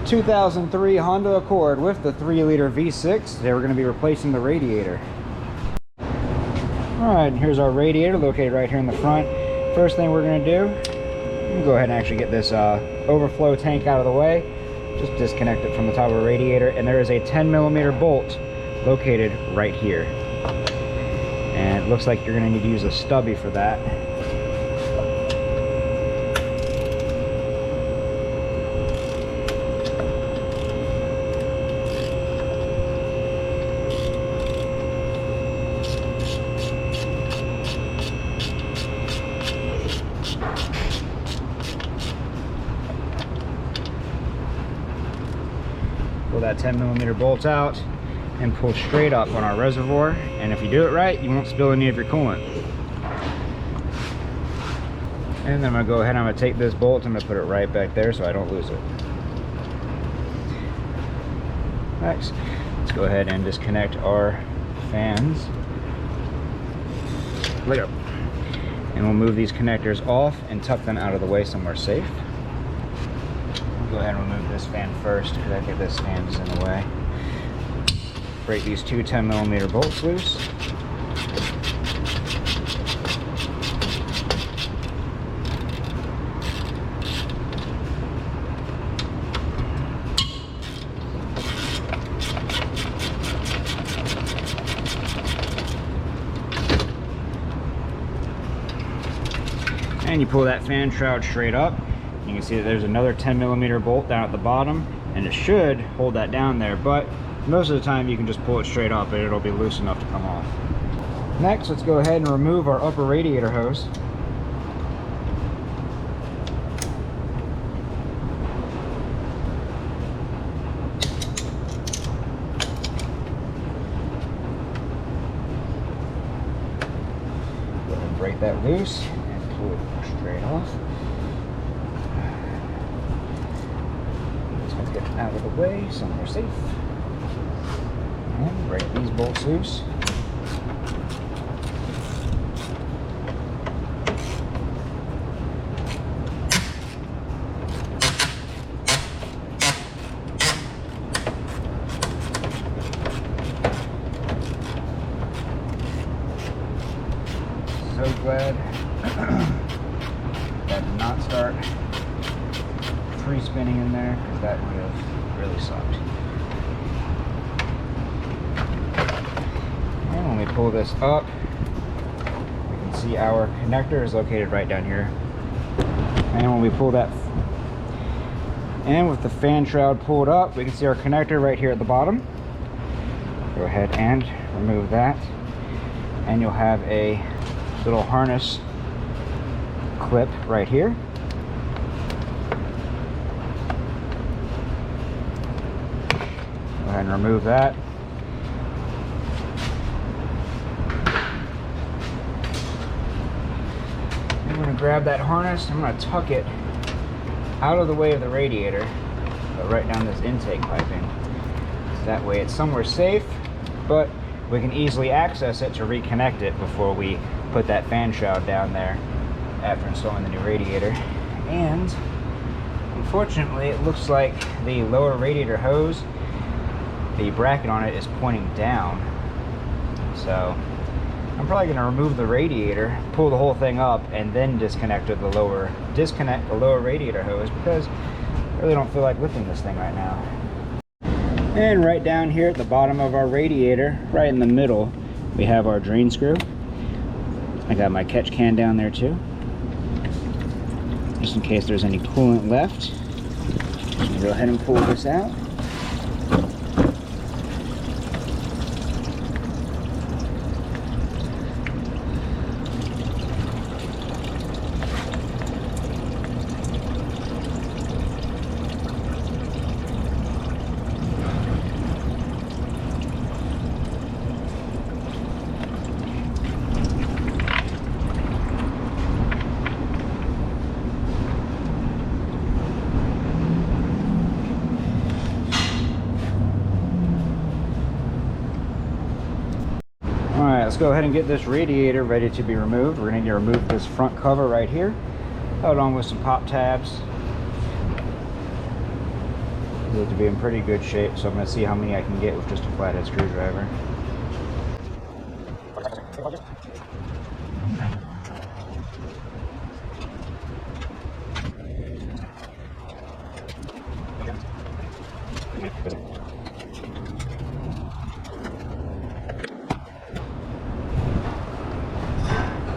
2003 Honda Accord with the 3-liter V6. Today we're going to be replacing the radiator. Alright, here's our radiator located right here in the front. First thing we're going to do, go ahead and actually get this overflow tank out of the way. Just disconnect it from the top of the radiator, and there is a 10mm bolt located right here. And it looks like you're going to need to use a stubby for that. Pull that 10mm bolt out and pull straight up on our reservoir, and if you do it right, you won't spill any of your coolant. And then I'm going to go ahead and I'm going to take this bolt, I'm going to put it right back there so I don't lose it. Next, let's go ahead and disconnect our fans. Let go. And we'll move these connectors off and tuck them out of the way somewhere safe. Go ahead and remove this fan first because I think this fan is in the way. Break these two 10mm bolts loose. And you pull that fan shroud straight up. You can see that there's another 10mm bolt down at the bottom, and it should hold that down there, but most of the time you can just pull it straight up and it'll be loose enough to come off. Next, let's go ahead and remove our upper radiator hose. Go ahead and break that loose and pull it straight off. Get out of the way somewhere safe, and break these bolts loose. So glad that did not start free spinning in there, because that would have really sucked. And when we pull this up, we can see our connector is located right down here. And when we pull that, and with the fan shroud pulled up, we can see our connector right here at the bottom. Go ahead and remove that, and you'll have a little harness clip right here. And remove that. I'm going to grab that harness. I'm going to tuck it out of the way of the radiator, but right down this intake piping. So that way it's somewhere safe, but we can easily access it to reconnect it before we put that fan shroud down there after installing the new radiator. And unfortunately, it looks like the lower radiator hose, the bracket on it is pointing down, so I'm probably going to remove the radiator, pull the whole thing up, and then disconnect the lower radiator hose, because I really don't feel like lifting this thing right now. And right down here at the bottom of our radiator, right in the middle, we have our drain screw. I got my catch can down there too, just in case there's any coolant left. I'm going to go ahead and pull this out. Let's go ahead and get this radiator ready to be removed. We're going to need to remove this front cover right here, along with some pop tabs. They look to be in pretty good shape, so I'm going to see how many I can get with just a flathead screwdriver.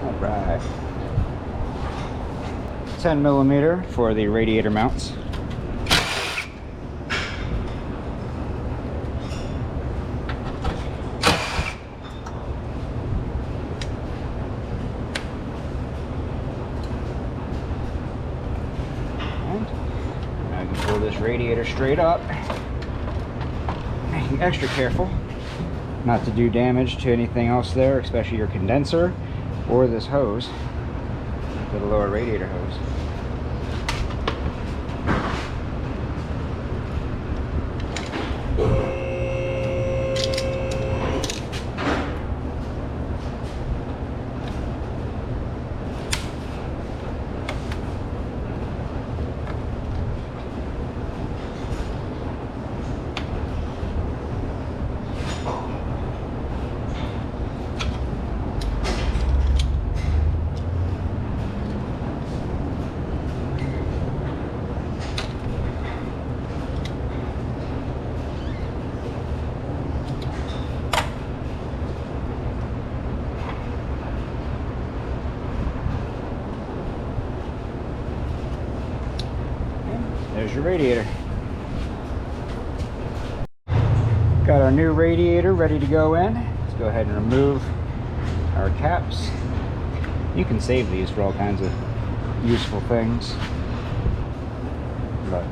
Alright. 10mm for the radiator mounts. Now you can pull this radiator straight up. Being extra careful not to do damage to anything else there, especially your condenser or this hose, the lower radiator hose. There's your radiator. Got our new radiator ready to go in. Let's go ahead and remove our caps. You can save these for all kinds of useful things. But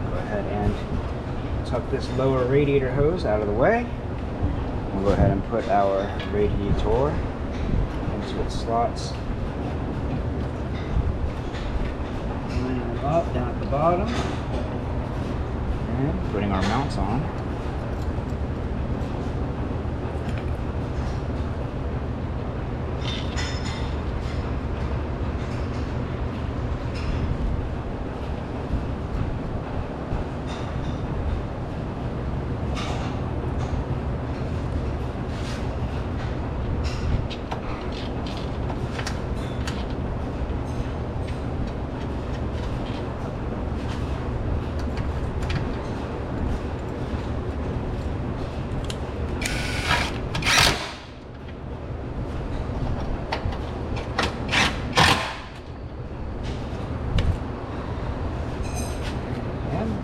go ahead and tuck this lower radiator hose out of the way. We'll go ahead and put our radiator into its slots. Up, down at the bottom, and putting our mounts on.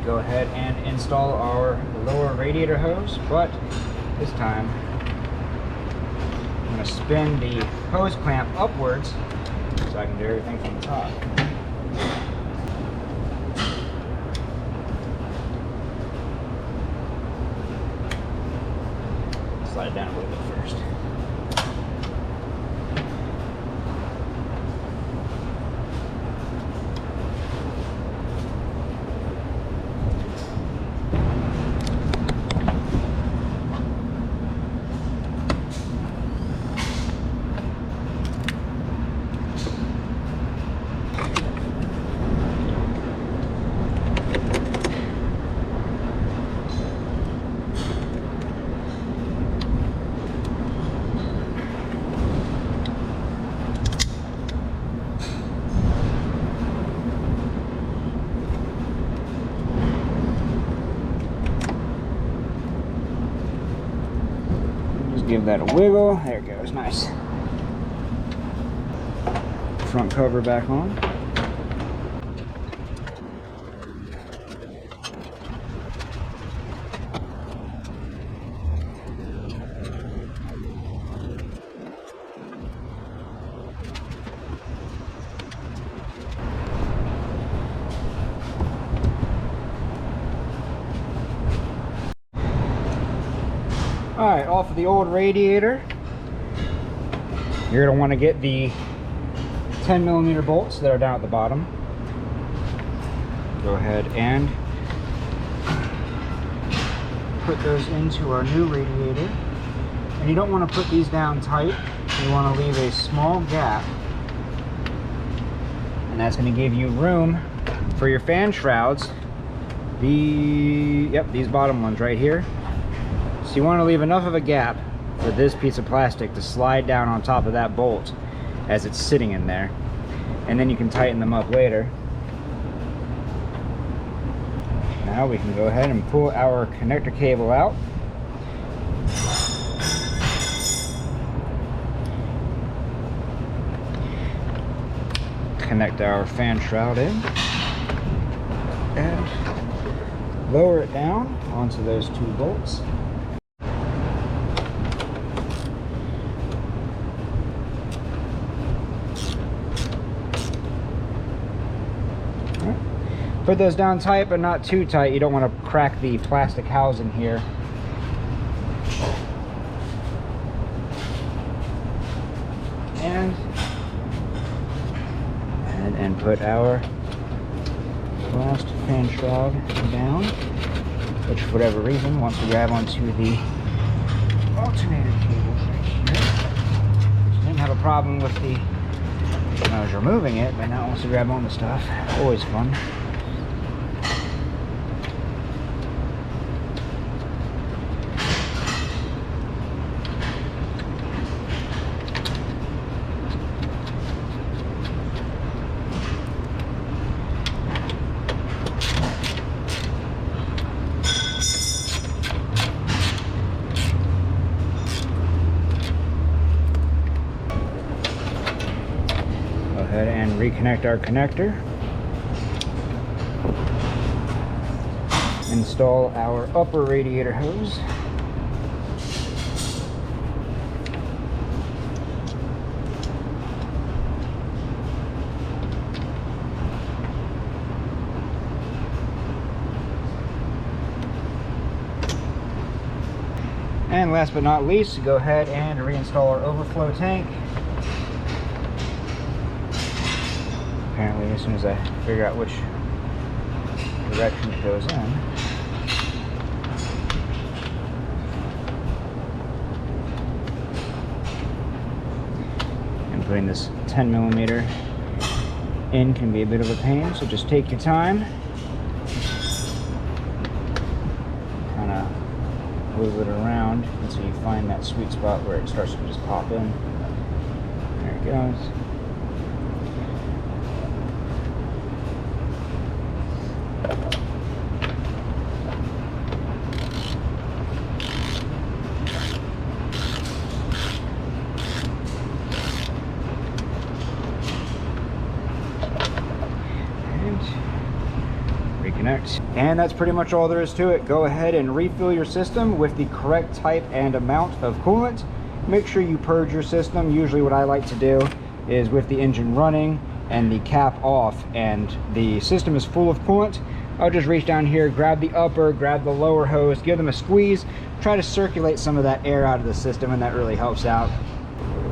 Go ahead and install our lower radiator hose, but this time I'm going to spin the hose clamp upwards so I can do everything from the top. Slide it down a little bit first. Give that a wiggle. There it goes. Nice. Front cover back on. Alright, off of the old radiator, you're going to want to get the 10mm bolts that are down at the bottom. Go ahead and put those into our new radiator. And you don't want to put these down tight. You want to leave a small gap. And that's going to give you room for your fan shrouds, these bottom ones right here. So you want to leave enough of a gap for this piece of plastic to slide down on top of that bolt as it's sitting in there. And then you can tighten them up later. Now we can go ahead and pull our connector cable out. Connect our fan shroud in and lower it down onto those two bolts. Put those down tight, but not too tight. You don't want to crack the plastic housing here. And put our last fan shroud down, which for whatever reason wants to grab onto the alternator cable right here. Which didn't have a problem with the when I was removing it, but now it wants to grab on the stuff. Always fun. Ahead and reconnect our connector. Install our upper radiator hose. And last but not least, go ahead and reinstall our overflow tank. Apparently, as soon as I figure out which direction it goes in. And putting this 10mm in can be a bit of a pain, so just take your time. Kind of move it around until you find that sweet spot where it starts to just pop in. There it goes. Reconnect. And that's pretty much all there is to it. Go ahead and refill your system with the correct type and amount of coolant. Make sure you purge your system. Usually what I like to do is with the engine running and the cap off and the system is full of coolant, I'll just reach down here, grab the upper, grab the lower hose, give them a squeeze, try to circulate some of that air out of the system, and that really helps out.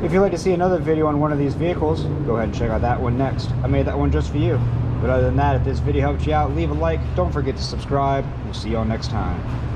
If you'd like to see another video on one of these vehicles, go ahead and check out that one next. I made that one just for you. But other than that, if this video helped you out, leave a like. Don't forget to subscribe. We'll see y'all next time.